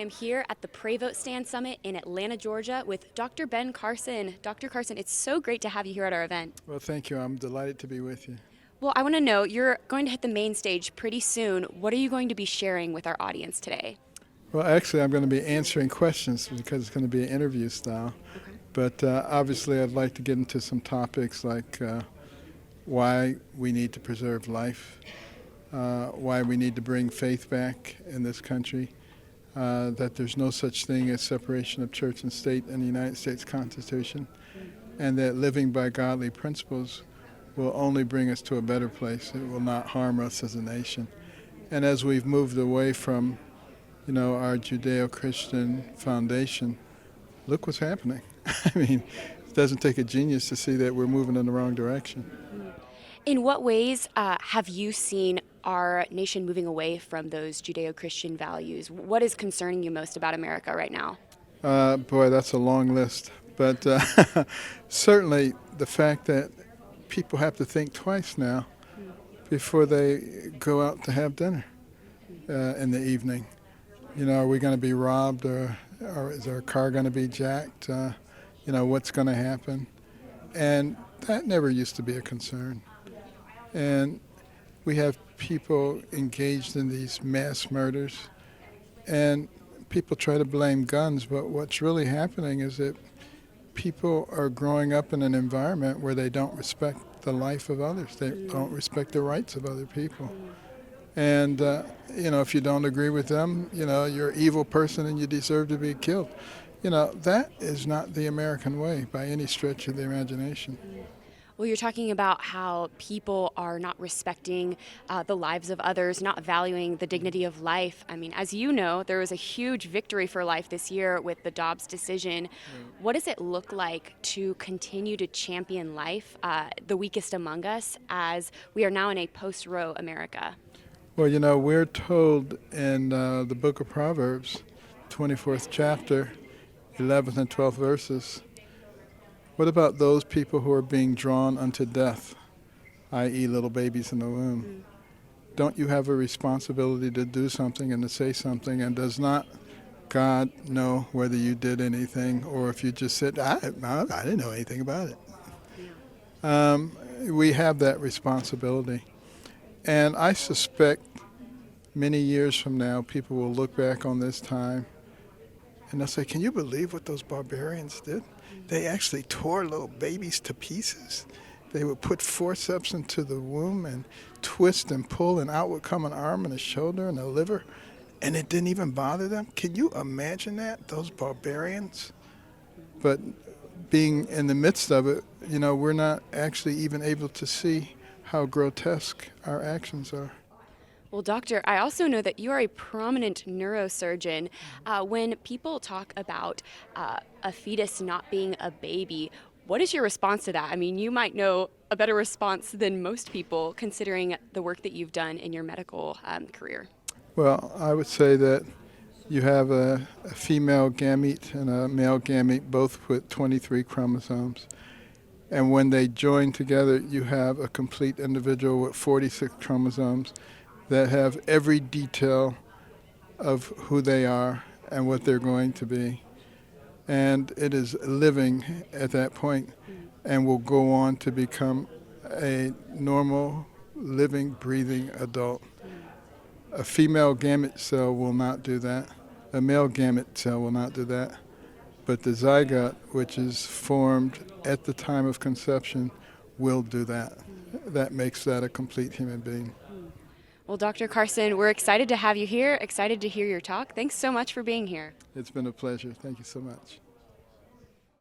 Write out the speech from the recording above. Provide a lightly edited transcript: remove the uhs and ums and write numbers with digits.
am here at the Pray Vote Stand Summit in Atlanta, Georgia with Dr. Ben Carson. Dr. Carson, it's so great to have you here at our event. Well, thank you. I'm delighted to be with you. Well, I want to know, you're going to hit the main stage pretty soon. What are you going to be sharing with our audience today? Well, actually, I'm going to be answering questions because it's going to be an interview style. Okay. But obviously, I'd like to get into some topics like why we need to preserve life, why we need to bring faith back in this country, that there's no such thing as separation of church and state in the United States Constitution, and that living by godly principles will only bring us to a better place. It will not harm us as a nation. And as we've moved away from, our Judeo-Christian foundation, look what's happening. I mean, it doesn't take a genius to see that we're moving in the wrong direction. In what ways have you seen our nation moving away from those Judeo-Christian values? What is concerning you most about America right now? Boy, that's a long list. But certainly the fact that people have to think twice now before they go out to have dinner in the evening. Are we going to be robbed or is our car going to be jacked? What's going to happen? And that never used to be a concern. And we have people engaged in these mass murders, and people try to blame guns, but what's really happening is that people are growing up in an environment where they don't respect the life of others. They don't respect the rights of other people. And, if you don't agree with them, you're an evil person and you deserve to be killed. That is not the American way by any stretch of the imagination. Well, you're talking about how people are not respecting the lives of others, not valuing the dignity of life. I mean, as you know, there was a huge victory for life this year with the Dobbs decision. What does it look like to continue to champion life, the weakest among us, as we are now in a post-Roe America? Well, we're told in the book of Proverbs, 24th chapter, 11th and 12th verses, what about those people who are being drawn unto death, i.e. little babies in the womb? Don't you have a responsibility to do something and to say something? And does not God know whether you did anything or if you just said, I didn't know anything about it? We have that responsibility. And I suspect many years from now, people will look back on this time and they'll say, can you believe what those barbarians did? They actually tore little babies to pieces. They would put forceps into the womb and twist and pull, and out would come an arm and a shoulder and a liver, and it didn't even bother them. Can you imagine that, those barbarians? But being in the midst of it, we're not actually even able to see how grotesque our actions are. Well, doctor, I also know that you are a prominent neurosurgeon. When people talk about a fetus not being a baby, what is your response to that? I mean, you might know a better response than most people, considering the work that you've done in your medical career. Well, I would say that you have a female gamete and a male gamete, both with 23 chromosomes. And when they join together, you have a complete individual with 46 chromosomes that have every detail of who they are and what they're going to be. And it is living at that point and will go on to become a normal, living, breathing adult. A female gamete cell will not do that. A male gamete cell will not do that. But the zygote, which is formed at the time of conception, will do that. That makes that a complete human being. Well, Dr. Carson, we're excited to have you here, excited to hear your talk. Thanks so much for being here. It's been a pleasure. Thank you so much.